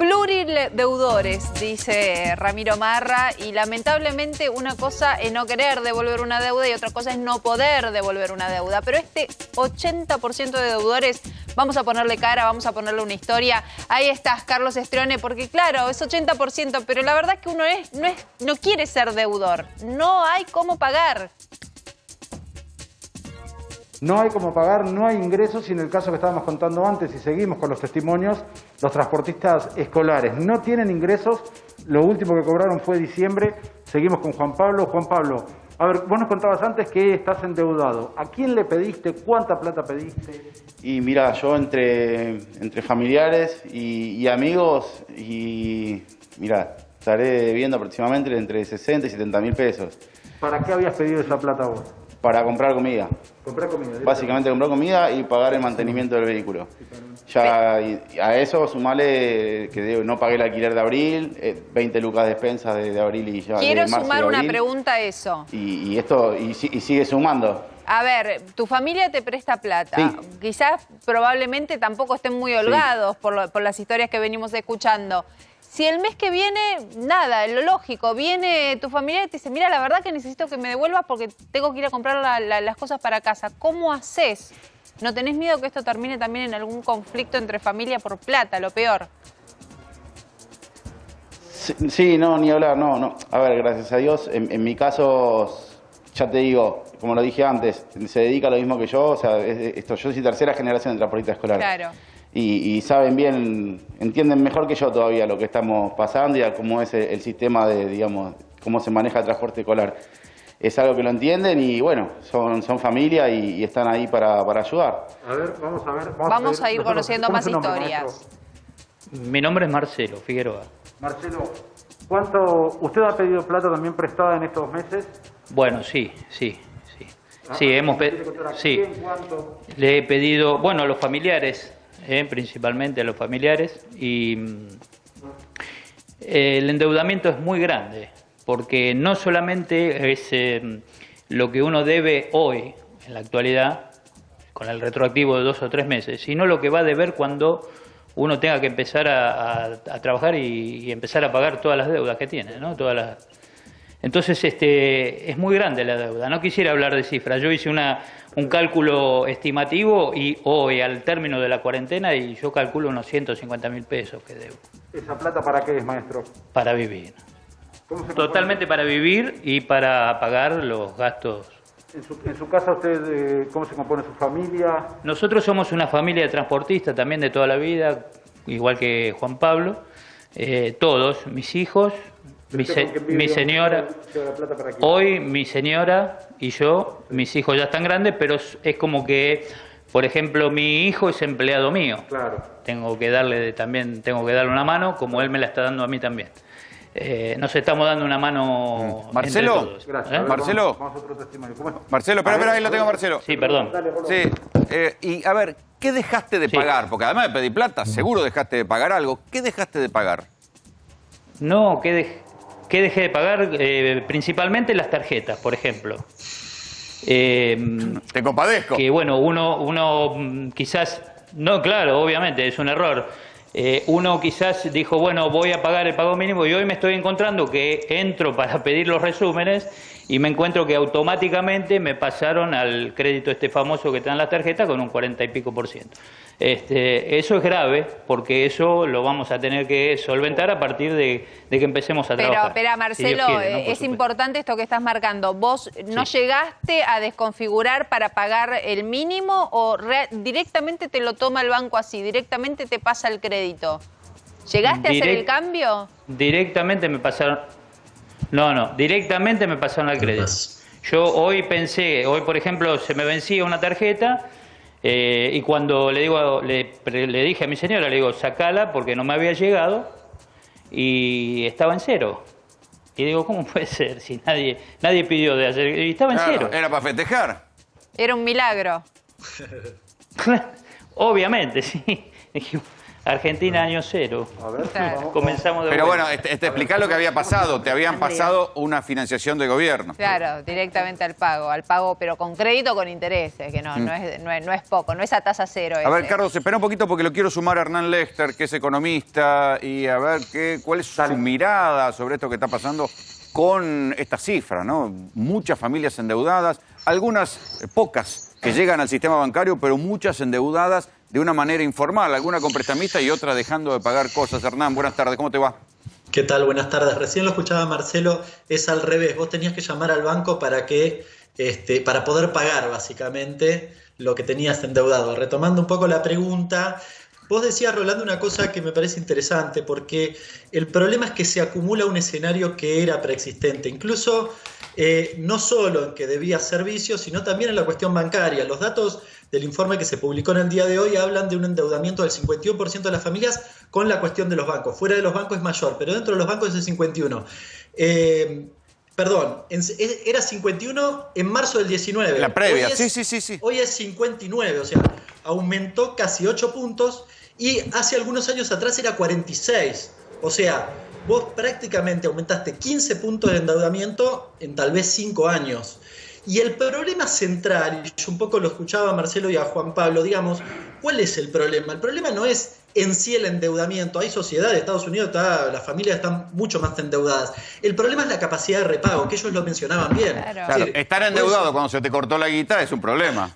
Plurideudores, dice Ramiro Marra, y lamentablemente una cosa es no querer devolver una deuda y otra cosa es no poder devolver una deuda. Pero este 80% de deudores, vamos a ponerle cara, vamos a ponerle una historia. Ahí estás, Carlos Estrione, porque claro, es 80%, pero la verdad es que uno no quiere ser deudor. No hay cómo pagar. No hay cómo pagar, no hay ingresos y en el caso que estábamos contando antes y seguimos con los testimonios, los transportistas escolares no tienen ingresos, lo último que cobraron fue diciembre, seguimos con Juan Pablo. Juan Pablo, a ver, vos nos contabas antes que estás endeudado, ¿a quién le pediste? ¿Cuánta plata pediste? Y mira, yo entre familiares y amigos, y mira, estaré debiendo aproximadamente entre 60 y 70 mil pesos. ¿Para qué habías pedido esa plata vos? Para comprar comida. ¿Comprar comida? Básicamente comprar comida y pagar el mantenimiento del vehículo. Ya y a eso sumale que no pagué el alquiler de abril, 20 lucas de despensa de abril y ya. Quiero de marzo sumar y una abril. pregunta a eso. Y esto sigue sumando. A ver, tu familia te presta plata. Sí. Quizás probablemente tampoco estén muy holgados por las historias que venimos escuchando. Si el mes que viene, nada, lo lógico, viene tu familia y te dice, mira, la verdad que necesito que me devuelvas porque tengo que ir a comprar las cosas para casa. ¿Cómo haces? ¿No tenés miedo que esto termine también en algún conflicto entre familia por plata, lo peor? Sí, no, ni hablar, no. A ver, gracias a Dios, en mi caso, ya te digo, como lo dije antes, se dedica a lo mismo que yo, o sea, yo soy tercera generación de transportista escolar. Claro. Y saben bien, entienden mejor que yo todavía lo que estamos pasando y a cómo es el sistema de, digamos, cómo se maneja el transporte escolar. Es algo que lo entienden y bueno, son familia y están ahí para ayudar. A ver, vamos a ver. Vamos a ir conociendo más ¿Cómo es tu nombre, historias. maestro? Mi nombre es Marcelo Figueroa. Marcelo, ¿usted ha pedido plata también prestada en estos meses? Bueno, sí. Sí, ¿quiere contar a sí. quién, cuánto? Le he pedido, bueno, a los familiares, principalmente a los familiares, y el endeudamiento es muy grande, porque no solamente es lo que uno debe hoy, en la actualidad, con el retroactivo de 2 o 3 meses, sino lo que va a deber cuando uno tenga que empezar a trabajar y empezar a pagar todas las deudas que tiene, ¿no? Entonces, es muy grande la deuda. No quisiera hablar de cifras. Yo hice un cálculo estimativo y hoy, al término de la cuarentena, y yo calculo unos 150 mil pesos que debo. ¿Esa plata para qué es, maestro? Para vivir. ¿Cómo se Totalmente para vivir y para pagar los gastos. En su casa, usted, ¿cómo se compone su familia? Nosotros somos una familia de transportistas también de toda la vida, igual que Juan Pablo. Todos, mis hijos, mi señora, hoy mi señora y yo, mis hijos ya están grandes, pero es como que, por ejemplo, mi hijo es empleado mío. Claro. Tengo que darle una mano, como él me la está dando a mí también. Nos estamos dando una mano Marcelo, entre todos. Gracias. Marcelo. Vamos a otro testimonio. ¿Cómo es? Marcelo, espera, ahí lo tengo, Marcelo. Sí, perdón. Sí, y a ver, ¿qué dejaste de pagar? Porque además de pedir plata, seguro dejaste de pagar algo. ¿Qué dejaste de pagar? No, ¿qué dejé de pagar? Principalmente las tarjetas, por ejemplo. Te compadezco. Que bueno, uno quizás, no, claro, obviamente, es un error. Uno quizás dijo, bueno, voy a pagar el pago mínimo y hoy me estoy encontrando que entro para pedir los resúmenes y me encuentro que automáticamente me pasaron al crédito famoso que te dan las tarjetas con un 40 y pico %. Eso es grave porque eso lo vamos a tener que solventar a partir de que empecemos a trabajar. Pero Marcelo, si Dios quiere, ¿no? es importante esto que estás marcando. ¿Vos no llegaste a desconfigurar para pagar el mínimo o directamente te lo toma el banco así, directamente te pasa el crédito? ¿Llegaste a hacer el cambio? Directamente me pasaron... No, directamente me pasaron al crédito. Yo hoy por ejemplo, se me vencía una tarjeta y cuando le dije a mi señora, le digo, sacala porque no me había llegado y estaba en cero. Y digo, ¿cómo puede ser si nadie pidió de hacer? Y estaba en cero. Era para festejar. Era un milagro. Obviamente, sí. Argentina año cero. A ver, Claro. Comenzamos de Pero vuelta. bueno, explicar lo que había pasado. Te habían pasado una financiación de gobierno. Claro, directamente al pago, pero con crédito o con intereses, que no es poco, no es a tasa cero. A ver, ese. Carlos, espera un poquito porque lo quiero sumar a Hernán Lester, que es economista, y a ver cuál es su mirada sobre esto que está pasando con esta cifra, ¿no? Muchas familias endeudadas, algunas, pocas, que llegan al sistema bancario, pero muchas endeudadas de una manera informal, alguna con prestamista y otra dejando de pagar cosas. Hernán, buenas tardes, ¿cómo te va? ¿Qué tal? Buenas tardes. Recién lo escuchaba Marcelo, es al revés. Vos tenías que llamar al banco para poder pagar básicamente lo que tenías endeudado. Retomando un poco la pregunta, vos decías, Rolando, una cosa que me parece interesante, porque el problema es que se acumula un escenario que era preexistente, incluso no solo en que debía servicios, sino también en la cuestión bancaria. Los datos del informe que se publicó en el día de hoy hablan de un endeudamiento del 51% de las familias con la cuestión de los bancos. Fuera de los bancos es mayor, pero dentro de los bancos es el 51%. Perdón, era 51 en marzo del 19. La previa, Hoy sí. Hoy es 59, o sea, aumentó casi 8 puntos y hace algunos años atrás era 46. O sea, vos prácticamente aumentaste 15 puntos de endeudamiento en tal vez 5 años. Y el problema central, y yo un poco lo escuchaba a Marcelo y a Juan Pablo, digamos, ¿cuál es el problema? El problema no es en sí el endeudamiento. Hay sociedades, Estados Unidos, las familias están mucho más endeudadas. El problema es la capacidad de repago, que ellos lo mencionaban bien. Claro, Sí, estar endeudado cuando se te cortó la guita es un problema.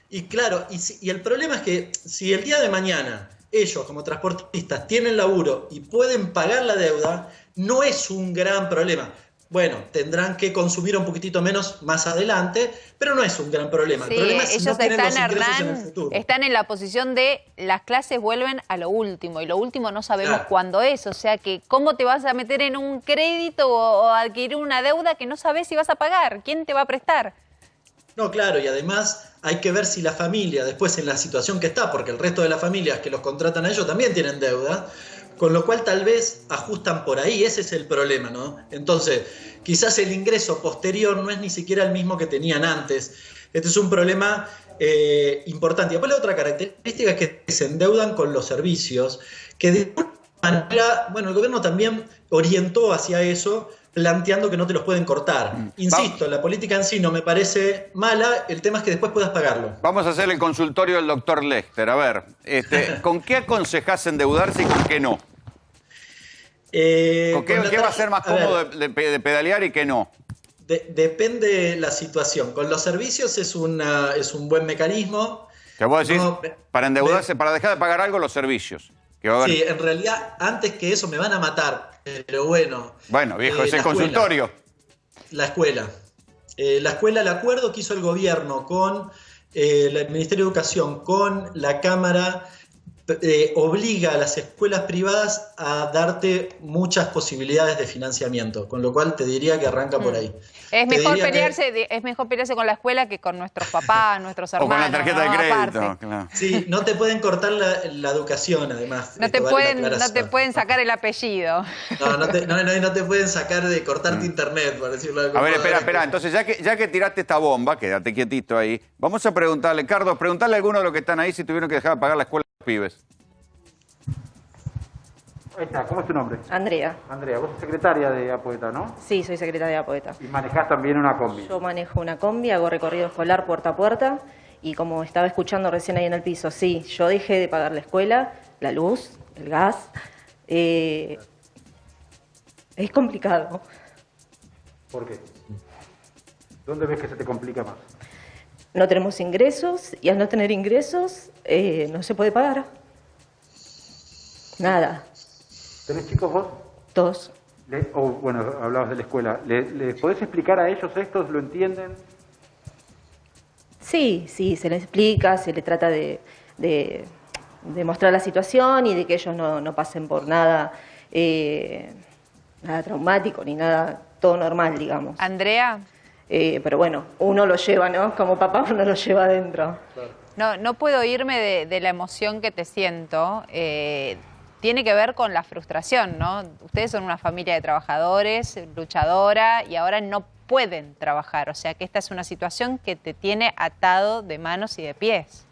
Y claro, y el problema es que si el día de mañana ellos como transportistas tienen laburo y pueden pagar la deuda, no es un gran problema. Bueno, tendrán que consumir un poquitito menos más adelante, pero no es un gran problema. Sí, el problema es si ellos no tienen los están, ingresos en el Hernán, futuro. están en la posición de las clases vuelven a lo último, y lo último no sabemos Claro. cuándo es. O sea que, ¿cómo te vas a meter en un crédito o adquirir una deuda que no sabes si vas a pagar? ¿Quién te va a prestar? No, claro, y además hay que ver si la familia, después en la situación que está, porque el resto de las familias que los contratan a ellos también tienen deuda, con lo cual tal vez ajustan por ahí, ese es el problema, ¿no? Entonces, quizás el ingreso posterior no es ni siquiera el mismo que tenían antes. Este es un problema importante. Y después la otra característica es que se endeudan con los servicios, que de alguna manera, bueno, el gobierno también orientó hacia eso, planteando que no te los pueden cortar. Insisto, la política en sí no me parece mala, el tema es que después puedas pagarlo. Vamos a hacer el consultorio del doctor Lester. A ver, ¿con qué aconsejás endeudarse y con qué no? ¿Con qué va a ser más cómodo de pedalear y qué no? Depende la situación. Con los servicios es un buen mecanismo. Que vos decís, No, para endeudarse, para dejar de pagar algo, los servicios. Que va a haber... Sí, en realidad, antes que eso me van a matar, pero bueno. Bueno, viejo, es el la consultorio. La escuela. El acuerdo que hizo el gobierno con el Ministerio de Educación, con la Cámara, obliga a las escuelas privadas a darte muchas posibilidades de financiamiento, con lo cual te diría que arranca por ahí. Es Te mejor, diría que- es mejor pelearse con la escuela que con nuestros papás, nuestros O hermanos. con la tarjeta ¿no? de crédito. Aparte. Claro. Sí, no te pueden cortar la educación, además. No te, Esto vale la pueden, no te aclaración. pueden sacar el apellido. No te pueden sacar de cortarte internet, por decirlo de A alguna ver, manera. espera. Entonces, ya que tiraste esta bomba, quédate quietito ahí. Vamos a preguntarle, Carlos, preguntarle a alguno de los que están ahí si tuvieron que dejar de pagar la escuela a los pibes. Ahí está, ¿cómo es tu nombre? Andrea. Andrea, vos sos secretaria de Apoeta, ¿no? Sí, soy secretaria de Apoeta. Y manejás también una combi. Yo manejo una combi, hago recorrido escolar puerta a puerta y como estaba escuchando recién ahí en el piso, sí, yo dejé de pagar la escuela, la luz, el gas. Es complicado. ¿Por qué? ¿Dónde ves que se te complica más? No tenemos ingresos y al no tener ingresos no se puede pagar. Nada. ¿Tenés chicos vos? Todos. Bueno, hablabas de la escuela. ¿Les podés explicar a ellos esto? ¿Lo entienden? Sí, se les explica, se les trata de mostrar la situación y de que ellos no pasen por nada, nada traumático ni nada, todo normal, digamos. Andrea, Pero bueno, uno lo lleva, ¿no? Como papá uno lo lleva adentro. no puedo irme de la emoción que te siento. Tiene que ver con la frustración, ¿no? Ustedes son una familia de trabajadores, luchadora, y ahora no pueden trabajar. O sea que esta es una situación que te tiene atado de manos y de pies.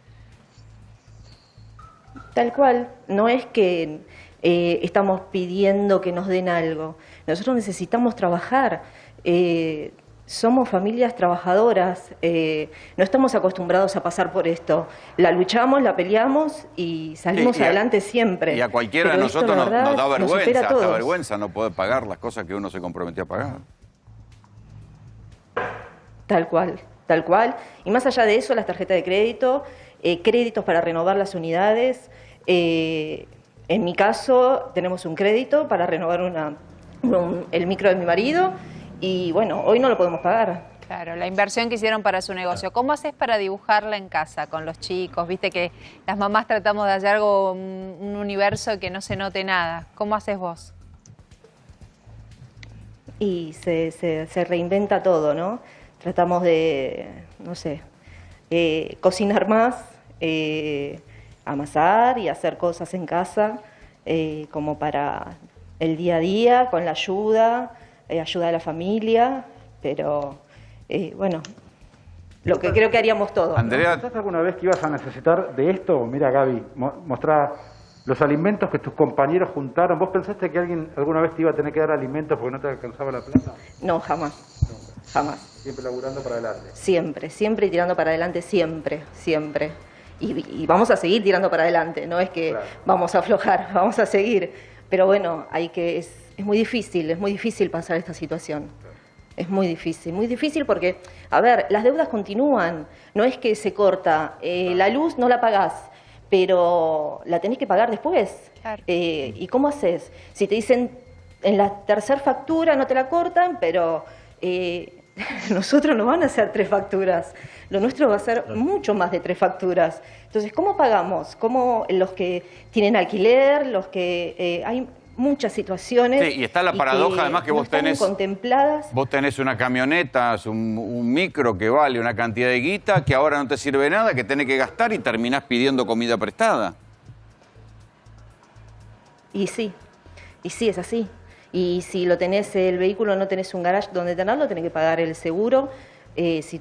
Tal cual, no es que estamos pidiendo que nos den algo. Nosotros necesitamos trabajar. Somos familias trabajadoras, no estamos acostumbrados a pasar por esto. La luchamos, la peleamos y salimos adelante siempre. Y a cualquiera de Pero nosotros esto, nos la verdad, da nos vergüenza, supera a hasta todos. vergüenza no poder pagar las cosas que uno se comprometió a pagar. Tal cual, tal cual. Y más allá de eso, las tarjetas de crédito, créditos para renovar las unidades. En mi caso, tenemos un crédito para renovar el micro de mi marido y bueno, hoy no lo podemos pagar. Claro, la inversión que hicieron para su negocio. ¿Cómo haces para dibujarla en casa con los chicos? Viste que las mamás tratamos de hacer algo, un universo que no se note nada. ¿Cómo haces vos? Y se reinventa todo, ¿no? Tratamos de, no sé, cocinar más, amasar y hacer cosas en casa, como para el día a día, con la ayuda de la familia, pero bueno, lo que creo que haríamos todos. Andrea, ¿Pensaste alguna vez que ibas a necesitar de esto? Mira, Gaby, mostrá los alimentos que tus compañeros juntaron. ¿Vos pensaste que alguien alguna vez te iba a tener que dar alimentos porque no te alcanzaba la plata? No, jamás, jamás. Siempre laburando para adelante. Siempre, siempre y tirando para adelante, siempre, siempre. Y vamos a seguir tirando para adelante, no es que vamos a aflojar, vamos a seguir. Pero bueno, es muy difícil pasar esta situación. Es muy difícil porque, a ver, las deudas continúan, no es que se corta, la luz no la pagás, pero la tenés que pagar después. Claro. ¿Y cómo haces? Si te dicen en la tercera factura no te la cortan, pero nosotros no van a hacer 3 facturas, lo nuestro va a ser mucho más de 3 facturas. Entonces, ¿cómo pagamos? ¿Cómo los que tienen alquiler, los que hay muchas situaciones? sí, y está la paradoja además que no vos están tenés... contempladas. Vos tenés una camioneta, un micro que vale una cantidad de guita, que ahora no te sirve nada, que tenés que gastar y terminás pidiendo comida prestada. Y sí, es así. Y si lo tenés el vehículo, no tenés un garage donde tenerlo, tenés que pagar el seguro. Si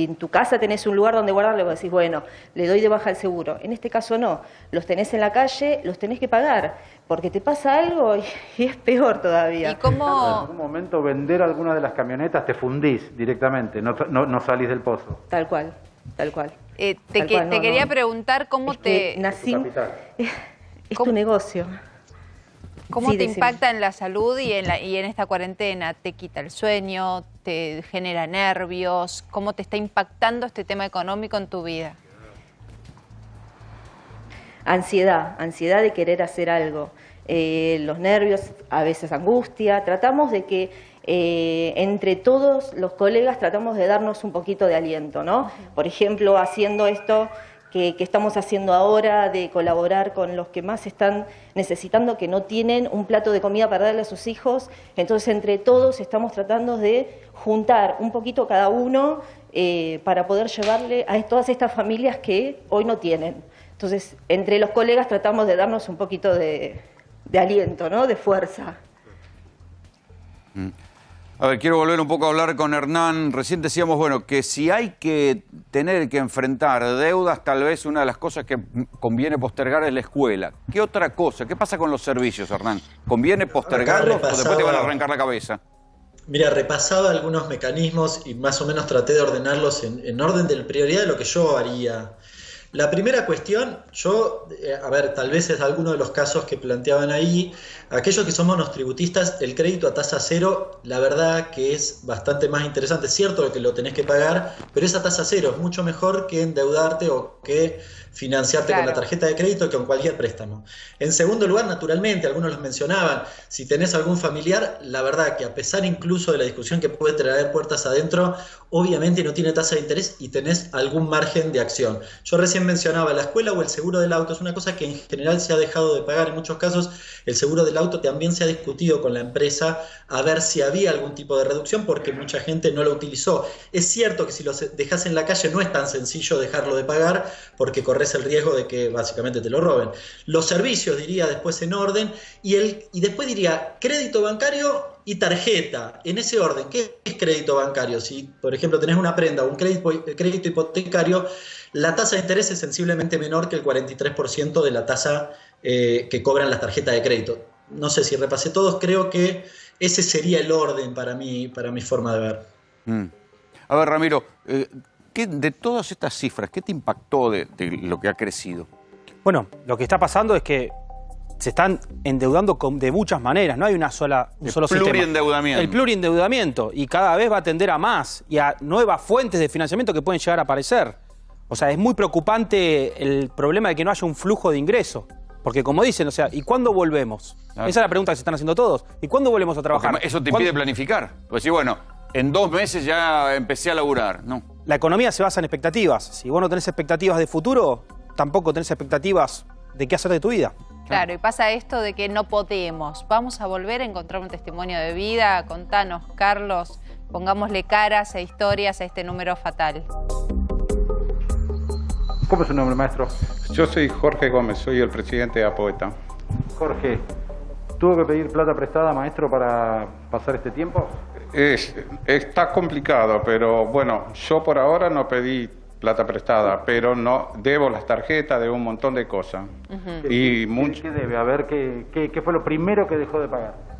en tu casa tenés un lugar donde guardarlo, vos decís, bueno, le doy de baja el seguro. En este caso no, los tenés en la calle, los tenés que pagar, porque te pasa algo y es peor todavía. ¿Y cómo? En algún momento vender alguna de las camionetas, te fundís directamente, no salís del pozo. Tal cual, tal cual. Te Tal cual, no, quería no. preguntar cómo Es que te... nací, Tu capital. es ¿Cómo? tu negocio. ¿Cómo Sí, te decime. impacta en la salud y en esta cuarentena? ¿Te quita el sueño? ¿Te genera nervios? ¿Cómo te está impactando este tema económico en tu vida? Ansiedad de querer hacer algo. Los nervios, a veces angustia. Tratamos de que entre todos los colegas tratamos de darnos un poquito de aliento, ¿no? Por ejemplo, haciendo esto que estamos haciendo ahora, de colaborar con los que más están necesitando, que no tienen un plato de comida para darle a sus hijos. Entonces, entre todos estamos tratando de juntar un poquito cada uno para poder llevarle a todas estas familias que hoy no tienen. Entonces, entre los colegas tratamos de darnos un poquito de aliento, ¿no? De fuerza. A ver, quiero volver un poco a hablar con Hernán. Recién decíamos, bueno, que si hay que tener que enfrentar deudas, tal vez una de las cosas que conviene postergar es la escuela. ¿Qué otra cosa? ¿Qué pasa con los servicios, Hernán? ¿Conviene postergarlos o después te van a arrancar la cabeza? Mira, repasaba algunos mecanismos y más o menos traté de ordenarlos en orden de prioridad de lo que yo haría. La primera cuestión, a ver, tal vez es alguno de los casos que planteaban ahí, aquellos que somos monotributistas, el crédito a tasa cero, la verdad que es bastante más interesante, es cierto que lo tenés que pagar, pero esa tasa cero es mucho mejor que endeudarte o que financiarte con la tarjeta de crédito que con cualquier préstamo. En segundo lugar, naturalmente, algunos los mencionaban, si tenés algún familiar, la verdad que a pesar incluso de la discusión que puede traer puertas adentro, obviamente no tiene tasa de interés y tenés algún margen de acción. Yo recién mencionaba la escuela o el seguro del auto, es una cosa que en general se ha dejado de pagar en muchos casos. El seguro del auto también se ha discutido con la empresa a ver si había algún tipo de reducción porque mucha gente no lo utilizó. Es cierto que si lo dejás en la calle no es tan sencillo dejarlo de pagar porque corres el riesgo de que básicamente te lo roben. Los servicios, diría después en orden, y después diría crédito bancario y tarjeta, en ese orden. ¿Qué es crédito bancario? Si, por ejemplo, tenés una prenda o un crédito hipotecario, La tasa de interés es sensiblemente menor que el 43% de la tasa que cobran las tarjetas de crédito. No sé si repasé todos, creo que ese sería el orden para mi forma de ver. A ver, Ramiro, de todas estas cifras, ¿qué te impactó de lo que ha crecido? Bueno, lo que está pasando es que se están endeudando de muchas maneras, no hay un solo sistema. Pluriendeudamiento. El pluriendeudamiento, y cada vez va a tender a más y a nuevas fuentes de financiamiento que pueden llegar a aparecer. O sea, es muy preocupante el problema de que no haya un flujo de ingreso. Porque como dicen, o sea, ¿y cuándo volvemos? Esa es la pregunta que se están haciendo todos. ¿Y cuándo volvemos a trabajar? Porque eso te impide planificar. Pues sí, bueno, en 2 meses ya empecé a laburar, ¿no? La economía se basa en expectativas. Si vos no tenés expectativas de futuro, tampoco tenés expectativas de qué hacer de tu vida. Claro, y pasa esto de que no podemos. Vamos a volver a encontrar un testimonio de vida. Contanos, Carlos, pongámosle caras e historias a este número fatal. ¿Cómo es su nombre, maestro? Yo soy Jorge Gómez, soy el presidente de APOETA. Jorge, ¿tuvo que pedir plata prestada, maestro, para pasar este tiempo? Está complicado, pero bueno, yo por ahora no pedí plata prestada, pero no debo las tarjetas, debo un montón de cosas. ¿Qué debe? A ver, ¿qué fue lo primero que dejó de pagar?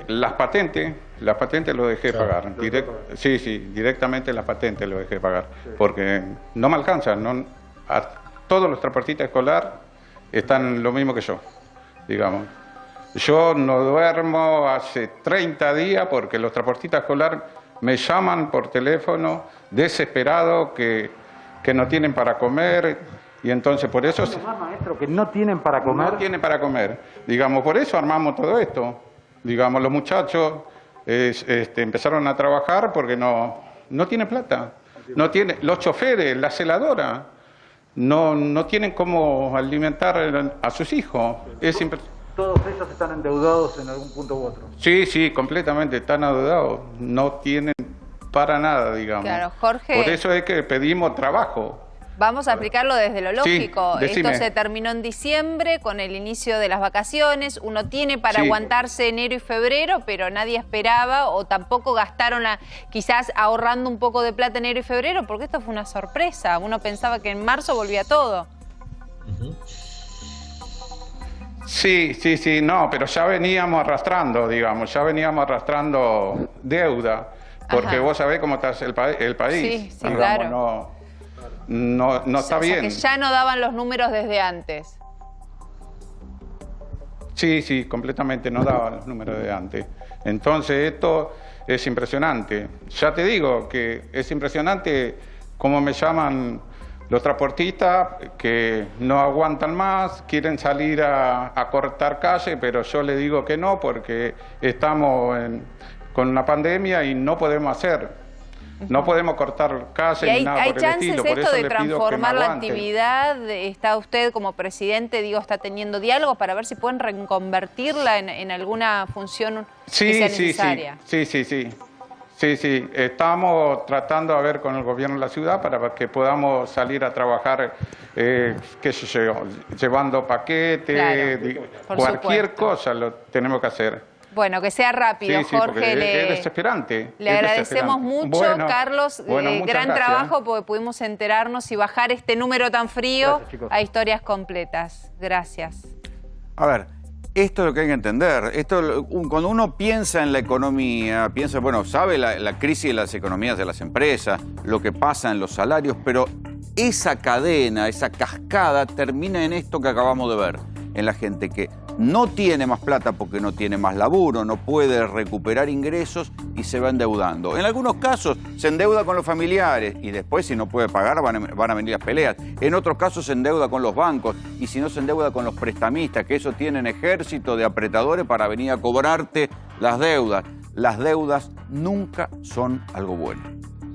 Las patentes lo dejé pagar. Sí, directamente las patentes lo dejé pagar, porque no me alcanzan. Todos los transportistas escolares están lo mismo que yo, digamos. Yo no duermo hace 30 días porque los transportistas escolares me llaman por teléfono desesperados que no tienen para comer, y entonces por eso... maestro, que no tienen para comer. No tienen para comer. Digamos, por eso armamos todo esto. Digamos, los muchachos empezaron a trabajar porque no tienen plata. Los choferes, la celadora, no tienen cómo alimentar a sus hijos. Todos ellos están endeudados en algún punto u otro. Sí, completamente están endeudados. No tienen para nada, digamos. Claro, Jorge. Por eso es que pedimos trabajo. Vamos a aplicarlo desde lo lógico. Sí, decime. Esto se terminó en diciembre con el inicio de las vacaciones. Uno tiene para aguantarse enero y febrero, pero nadie esperaba o tampoco gastaron quizás ahorrando un poco de plata enero y febrero, porque esto fue una sorpresa. Uno pensaba que en marzo volvía todo. Sí, no, pero ya veníamos arrastrando, digamos, deuda, porque vos sabés cómo está el país. Sí, digamos, claro. No está bien. Que ya no daban los números desde antes. Sí, completamente no daban los números de antes. Entonces esto es impresionante. Ya te digo que es impresionante cómo me llaman los transportistas que no aguantan más, quieren salir a cortar calle, pero yo les digo que no porque estamos con una pandemia y no podemos hacer. No podemos cortar calle ni nada por el estilo. ¿Hay chances esto de transformar la actividad? ¿Está usted como presidente, está teniendo diálogos para ver si pueden reconvertirla en alguna función que sea necesaria? Sí. Estamos tratando a ver con el gobierno de la ciudad para que podamos salir a trabajar, llevando paquetes, cualquier cosa lo tenemos que hacer. Bueno, que sea rápido, Jorge. Es desesperante. Le agradecemos mucho, Carlos. Gran trabajo porque pudimos enterarnos y bajar este número tan frío a historias completas. Gracias. A ver, esto es lo que hay que entender. Cuando uno piensa en la economía, sabe la crisis de las economías de las empresas, lo que pasa en los salarios, pero esa cadena, esa cascada termina en esto que acabamos de ver, en la gente que no tiene más plata porque no tiene más laburo, no puede recuperar ingresos y se va endeudando. En algunos casos se endeuda con los familiares y después si no puede pagar van a venir las peleas. En otros casos se endeuda con los bancos y si no se endeuda con los prestamistas, que eso tienen ejército de apretadores para venir a cobrarte las deudas. Las deudas nunca son algo bueno.